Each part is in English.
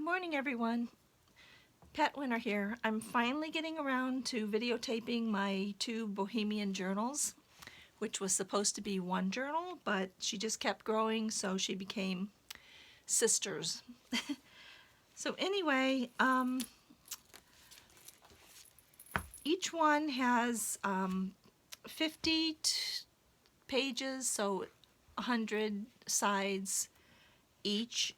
morning, everyone. Pat Winter here. I'm finally getting around to videotaping my two Bohemian journals, which was supposed to be one journal, but she just kept growing, so she became sisters. So anyway, each one has 50 pages, so 100 sides each.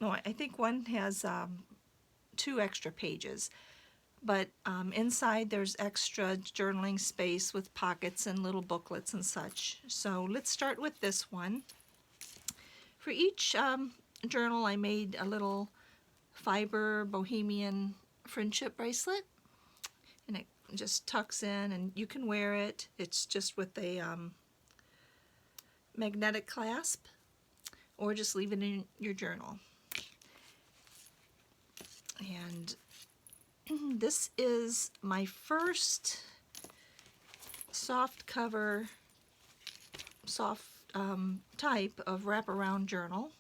No, I think one has 2 extra pages, but inside there's extra journaling space with pockets and little booklets and such. So let's start with this one. For each journal I made a little fiber Bohemian friendship bracelet, and it just tucks in and you can wear it. It's just with a magnetic clasp, or just leave it in your journal. And this is my first soft cover, type of wraparound journal.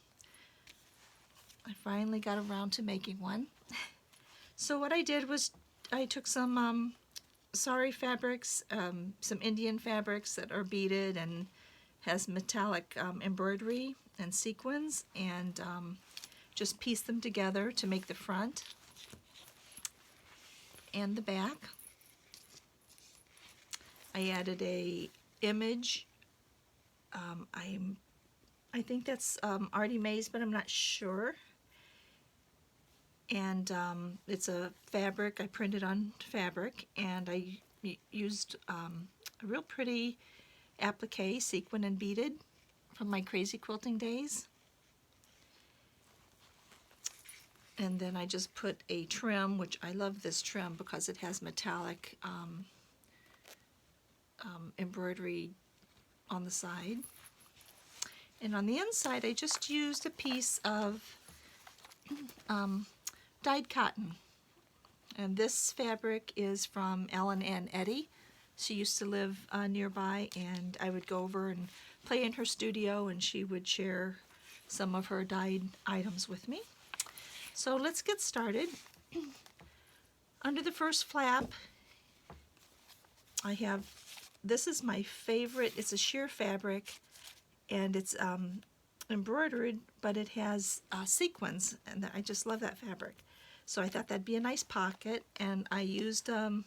I finally got around to making one. So what I did was I took some sari fabrics, some Indian fabrics that are beaded and has metallic embroidery and sequins, and just pieced them together to make the front and the back. I added a image. I think that's Artie Mae's, but I'm not sure. And it's a fabric I printed on fabric, and I used a real pretty applique, sequin and beaded, from my crazy quilting days. And then I just put a trim, which I love this trim because it has metallic embroidery on the side. And on the inside I just used a piece of dyed cotton. And this fabric is from Ellen and Eddie. She used to live nearby, and I would go over and play in her studio, and she would share some of her dyed items with me. So let's get started. Under the first flap, I have, this is my favorite, it's a sheer fabric, and it's embroidered, but it has sequins, and I just love that fabric. So I thought that'd be a nice pocket, and I used a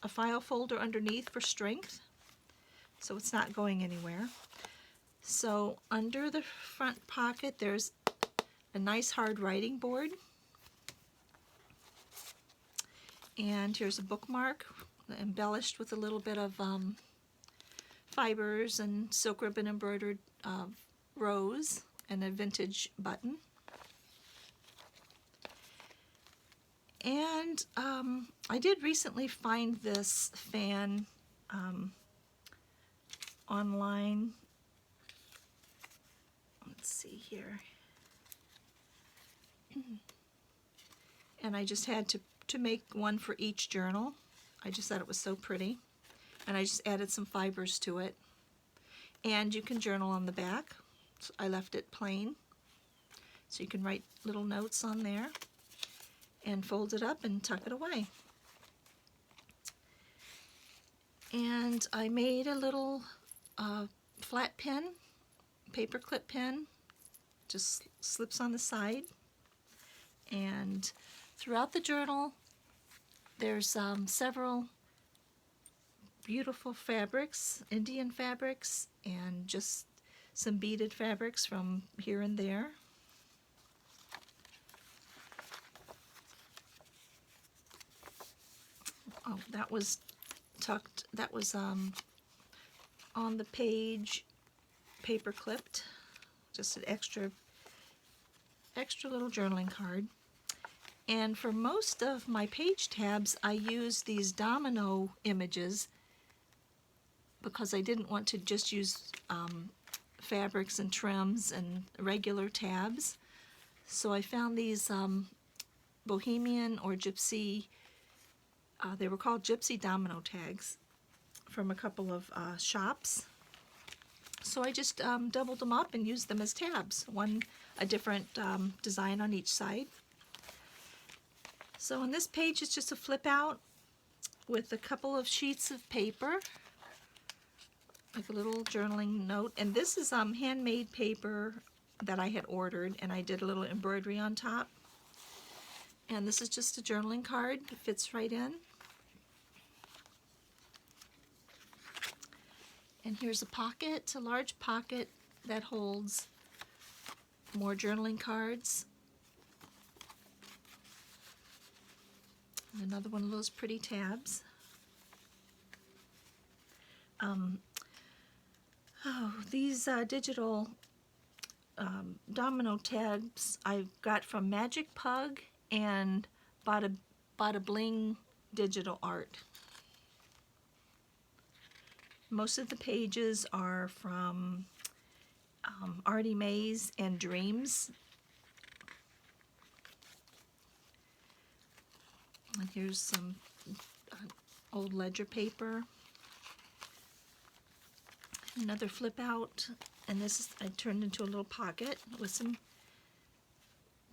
file folder underneath for strength, so it's not going anywhere. So under the front pocket there's a nice hard writing board, and here's a bookmark embellished with a little bit of fibers and silk ribbon embroidered rose, and a vintage button. And I did recently find this fan online. Let's see here. And I just had to make one for each journal. I just thought it was so pretty. And I just added some fibers to it. And you can journal on the back. So I left it plain, so you can write little notes on there and fold it up and tuck it away. And I made a little flat pin, paper clip pin, just slips on the side. And throughout the journal there's several beautiful fabrics, Indian fabrics, and just some beaded fabrics from here and there. Oh, that was tucked, that was on the page, paper clipped, just an extra little journaling card. And for most of my page tabs I used these domino images because I didn't want to just use fabrics and trims and regular tabs. So I found these Bohemian or Gypsy, they were called Gypsy domino tags, from a couple of shops. So I just doubled them up and used them as tabs, one a different design on each side. So on this page, it's just a flip out with a couple of sheets of paper, like a little journaling note. And this is handmade paper that I had ordered, and I did a little embroidery on top. And this is just a journaling card. It fits right in. And here's a pocket, a large pocket that holds more journaling cards. And another one of those pretty tabs. These digital domino tabs I got from Magic Pug and Bada Bling Digital Art. Most of the pages are from Artie Mays and Dreams. And here's some old ledger paper. Another flip out, and this is, I turned into a little pocket with some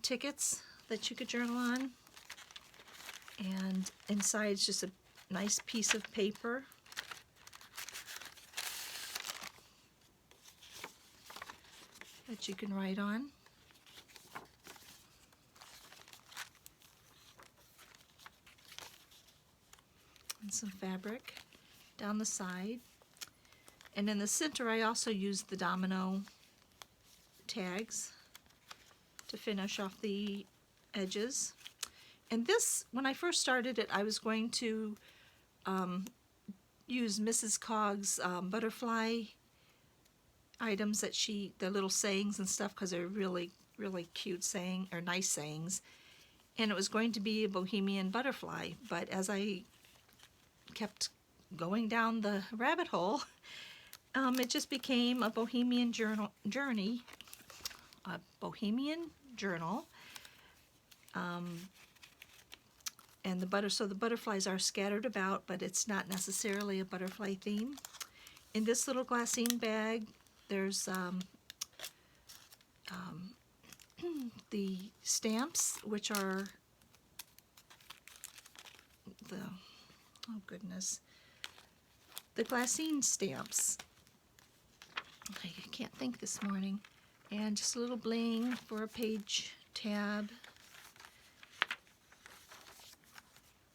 tickets that you could journal on. And inside is just a nice piece of paper. That you can write on. And some fabric down the side. And in the center, I also used the domino tags to finish off the edges. And this, when I first started it, I was going to use Mrs. Cog's butterfly items that the little sayings and stuff, because they're really, really cute saying, or nice sayings. And it was going to be a Bohemian butterfly, but as I kept going down the rabbit hole, it just became a Bohemian journey, a Bohemian Journal. And so the butterflies are scattered about, but it's not necessarily a butterfly theme. In this little glassine bag, there's the stamps, which are the glassine stamps. I can't think this morning. And just a little bling for a page tab.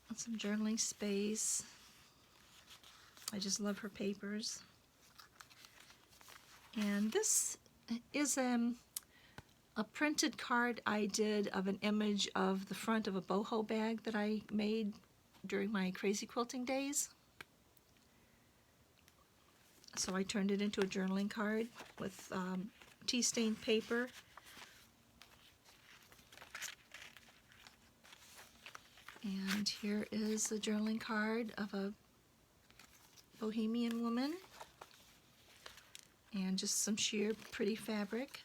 And some journaling space. I just love her papers. And this is a printed card I did of an image of the front of a boho bag that I made during my crazy quilting days. So I turned it into a journaling card with tea-stained paper. And here is a journaling card of a Bohemian woman. And just some sheer pretty fabric.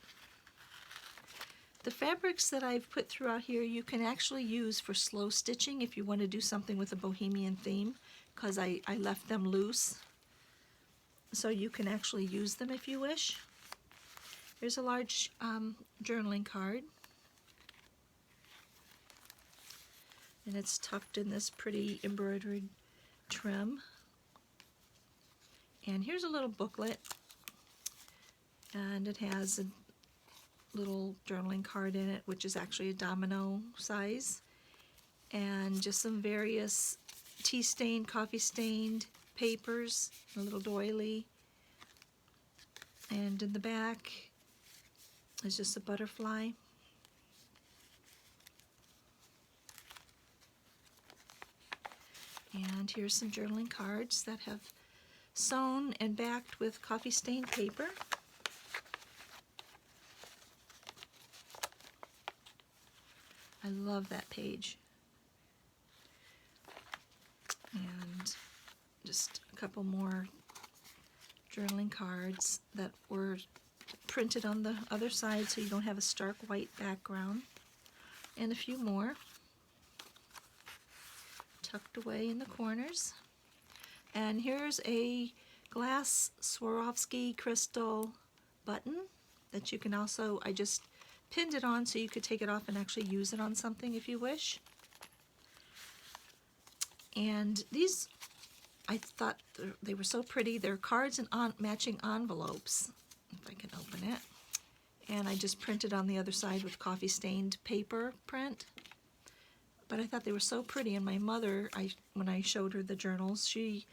The fabrics that I've put throughout here you can actually use for slow stitching if you want to do something with a Bohemian theme, because I left them loose. So you can actually use them if you wish. Here's a large journaling card. And it's tucked in this pretty embroidered trim. And here's a little booklet. And it has a little journaling card in it, which is actually a domino size. And just some various tea-stained, coffee-stained papers, a little doily. And in the back is just a butterfly. And here's some journaling cards that have sewn and backed with coffee-stained paper. I love that page. And just a couple more journaling cards that were printed on the other side so you don't have a stark white background. And a few more tucked away in the corners. And here's a glass Swarovski crystal button that you can also, I just pinned it on so you could take it off and actually use it on something if you wish. And these, I thought they were so pretty. They're cards and matching envelopes, if I can open it. And I just printed on the other side with coffee stained paper print. But I thought they were so pretty, and my mother, when I showed her the journals, she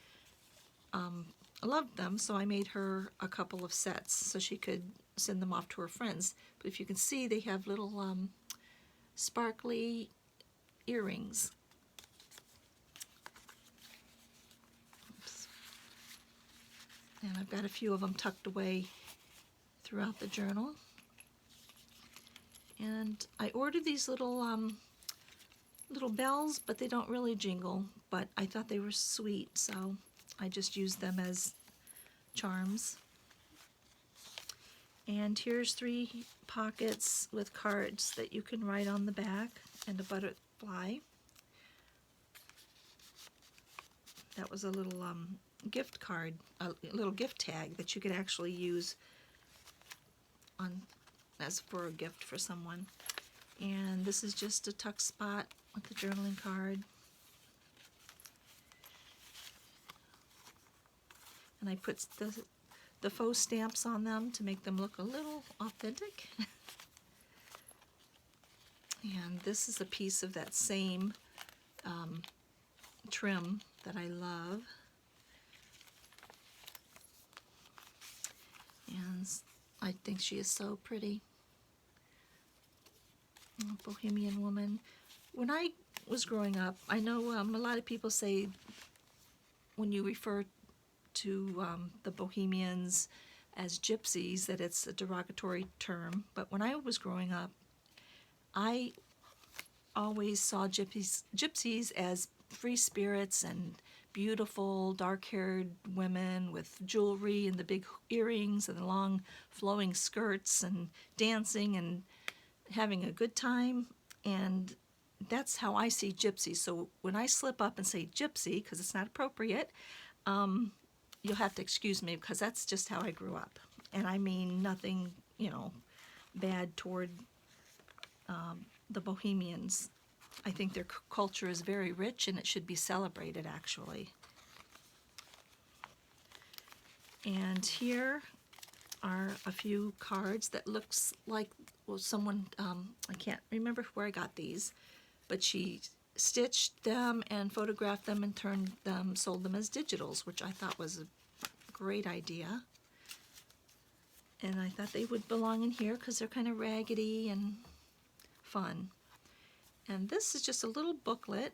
loved them, so I made her a couple of sets so she could send them off to her friends. But if you can see, they have little sparkly earrings. Oops. And I've got a few of them tucked away throughout the journal. And I ordered these little bells, but they don't really jingle, but I thought they were sweet, so I just used them as charms. And here's 3 pockets with cards that you can write on the back and a butterfly. That was a little gift card, a little gift tag that you could actually use as for a gift for someone. And this is just a tuck spot with the journaling card. And I put the faux stamps on them to make them look a little authentic. And this is a piece of that same trim that I love. And I think she is so pretty. Bohemian woman. When I was growing up, I know a lot of people say when you refer to the Bohemians as gypsies that it's a derogatory term, but when I was growing up, I always saw gypsies as free spirits and beautiful dark-haired women with jewelry and the big earrings and the long flowing skirts and dancing and having a good time. And that's how I see gypsies. So when I slip up and say gypsy, because it's not appropriate, you'll have to excuse me, because that's just how I grew up. And I mean nothing, bad toward the Bohemians. I think their culture is very rich and it should be celebrated, actually. And here are a few cards that looks like, well, someone, I can't remember where I got these, but she stitched them and photographed them and sold them as digitals, which I thought was a great idea. And I thought they would belong in here because they're kind of raggedy and fun. And this is just a little booklet.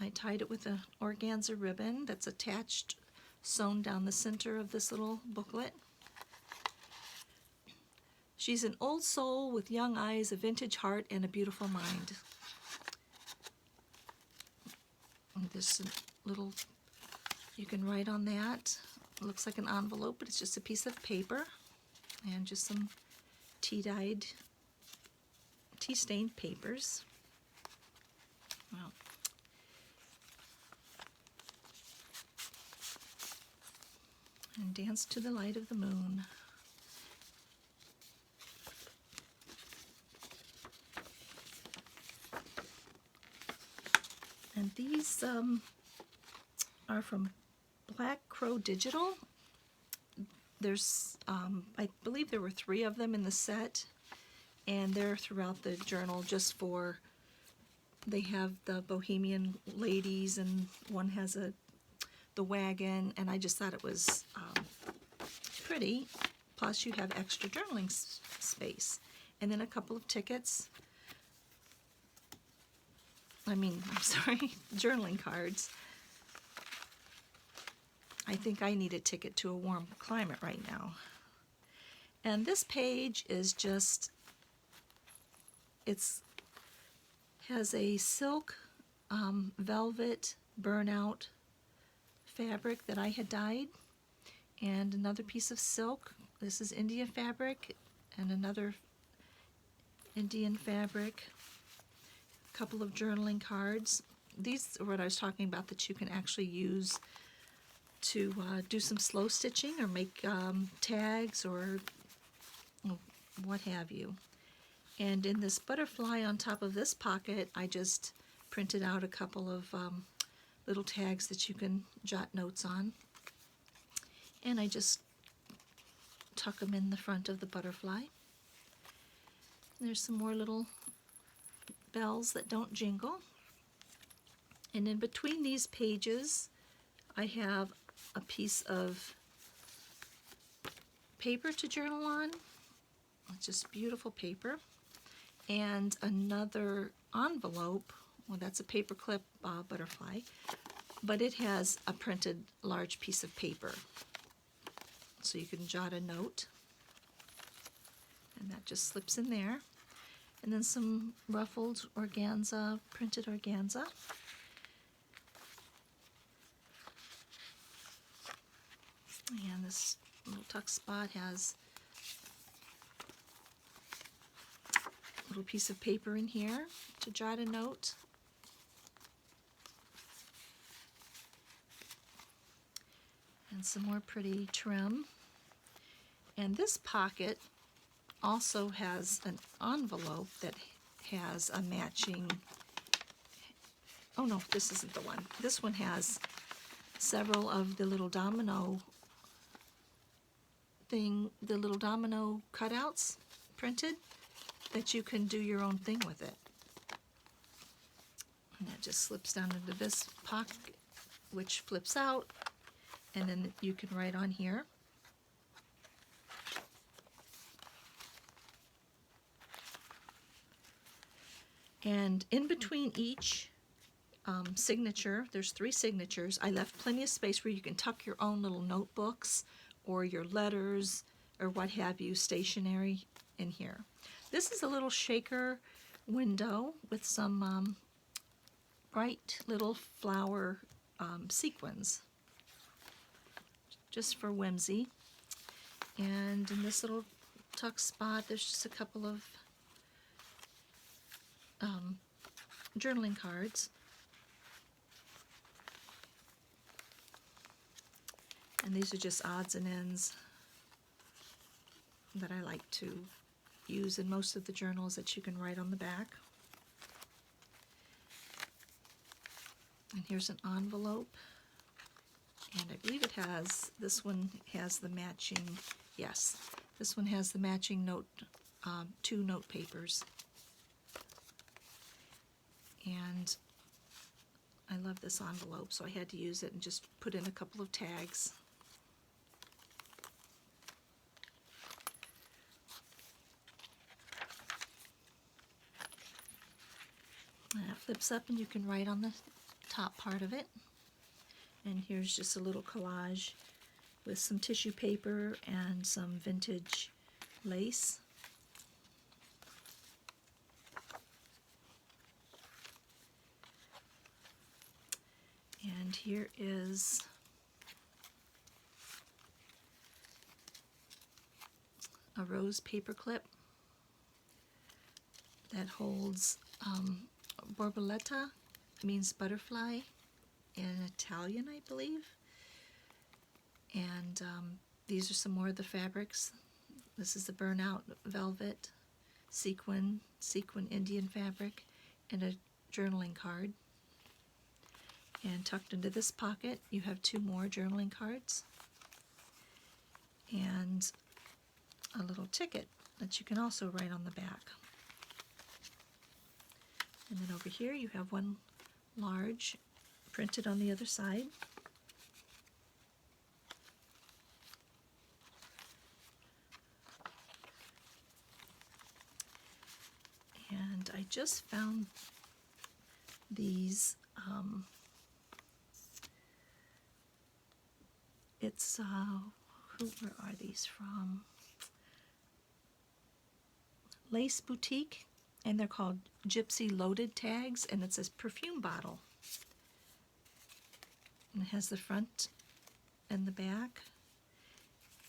I tied it with an organza ribbon that's attached, sewn down the center of this little booklet. She's an old soul with young eyes, a vintage heart, and a beautiful mind. And this little, you can write on that. It looks like an envelope, but it's just a piece of paper and just some tea-dyed, tea-stained papers. Well, and dance to the light of the moon. And these are from Black Crow Digital. There's, I believe there were 3 of them in the set, and they're throughout the journal just for, they have the Bohemian ladies, and one has the wagon, and I just thought it was pretty. Plus you have extra journaling space. And then a couple of tickets. Journaling cards. I think I need a ticket to a warm climate right now. And this page is just, has a silk velvet burnout fabric that I had dyed, and another piece of silk. This is Indian fabric, and another Indian fabric. A couple of journaling cards. These are what I was talking about, that you can actually use to do some slow stitching or make tags or what have you. And in this butterfly on top of this pocket, I just printed out a couple of little tags that you can jot notes on. And I just tuck them in the front of the butterfly. There's some more little bells that don't jingle. And in between these pages, I have a piece of paper to journal on. It's just beautiful paper. And another envelope. Well, that's a paper clip butterfly, but it has a printed large piece of paper. So you can jot a note, and that just slips in there. And then some ruffled organza, printed organza. And this little tuck spot has a little piece of paper in here to jot a note. And some more pretty trim. And this pocket also has an envelope that has a matching, oh no, this isn't the one. This one has several of the little domino the little domino cutouts printed that you can do your own thing with it. And that just slips down into this pocket, which flips out, and then you can write on here. And in between each signature, there's 3 signatures. I left plenty of space where you can tuck your own little notebooks or your letters or what have you, stationery in here. This is a little shaker window with some bright little flower sequins, just for whimsy. And in this little tuck spot, there's just a couple of journaling cards. And these are just odds and ends that I like to use in most of the journals that you can write on the back. And here's an envelope. And I believe it has, this one has the matching, yes, this one has the matching note, 2 note papers. And I love this envelope, so I had to use it and just put in a couple of tags. And it flips up and you can write on the top part of it. And here's just a little collage with some tissue paper and some vintage lace. And here is a rose paper clip that holds borboleta, means butterfly in Italian, I believe. And these are some more of the fabrics. This is the burnout velvet, sequin Indian fabric, and a journaling card. And tucked into this pocket, you have 2 more journaling cards and a little ticket that you can also write on the back. And then over here you have one large printed on the other side. And I just found these, it's, where are these from? Lace Boutique, and they're called Gypsy loaded tags, and it's a perfume bottle. And it has the front and the back,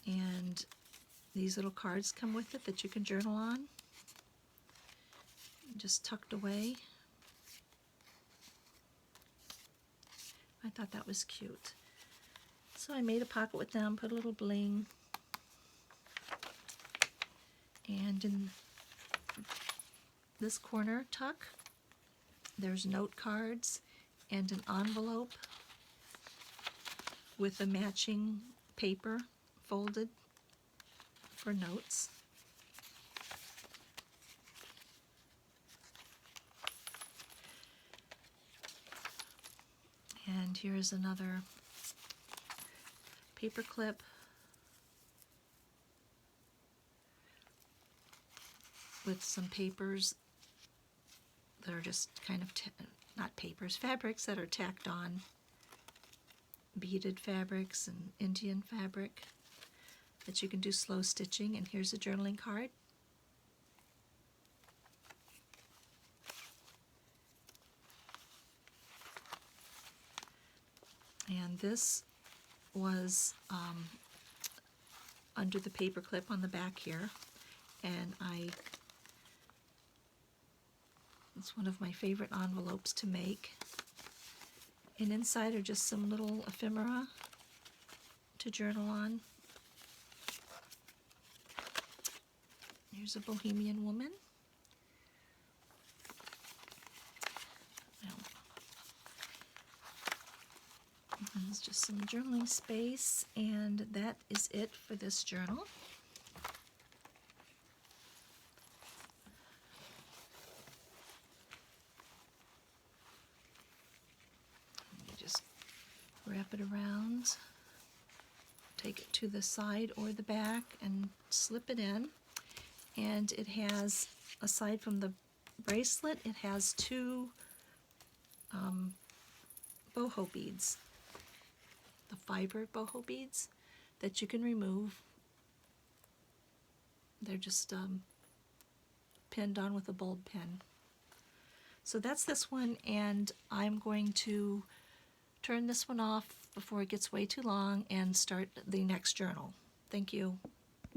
and these little cards come with it that you can journal on. Just tucked away. I thought that was cute. So I made a pocket with them, put a little bling. And in this corner tuck, there's note cards and an envelope with a matching paper folded for notes. And here's another paper clip with some papers that are just kind of, not papers, fabrics that are tacked on. Beaded fabrics and Indian fabric that you can do slow stitching. And here's a journaling card. And this was under the paper clip on the back here, and it's one of my favorite envelopes to make. And inside are just some little ephemera to journal on. Here's a Bohemian woman. Well, there's just some journaling space, and that is it for this journal. Just wrap it around, take it to the side or the back, and slip it in. And it has, aside from the bracelet, it has two boho beads, the fiber boho beads that you can remove. They're just pinned on with a bulb pin. So that's this one, and I'm going to turn this one off before it gets way too long and start the next journal. Thank you.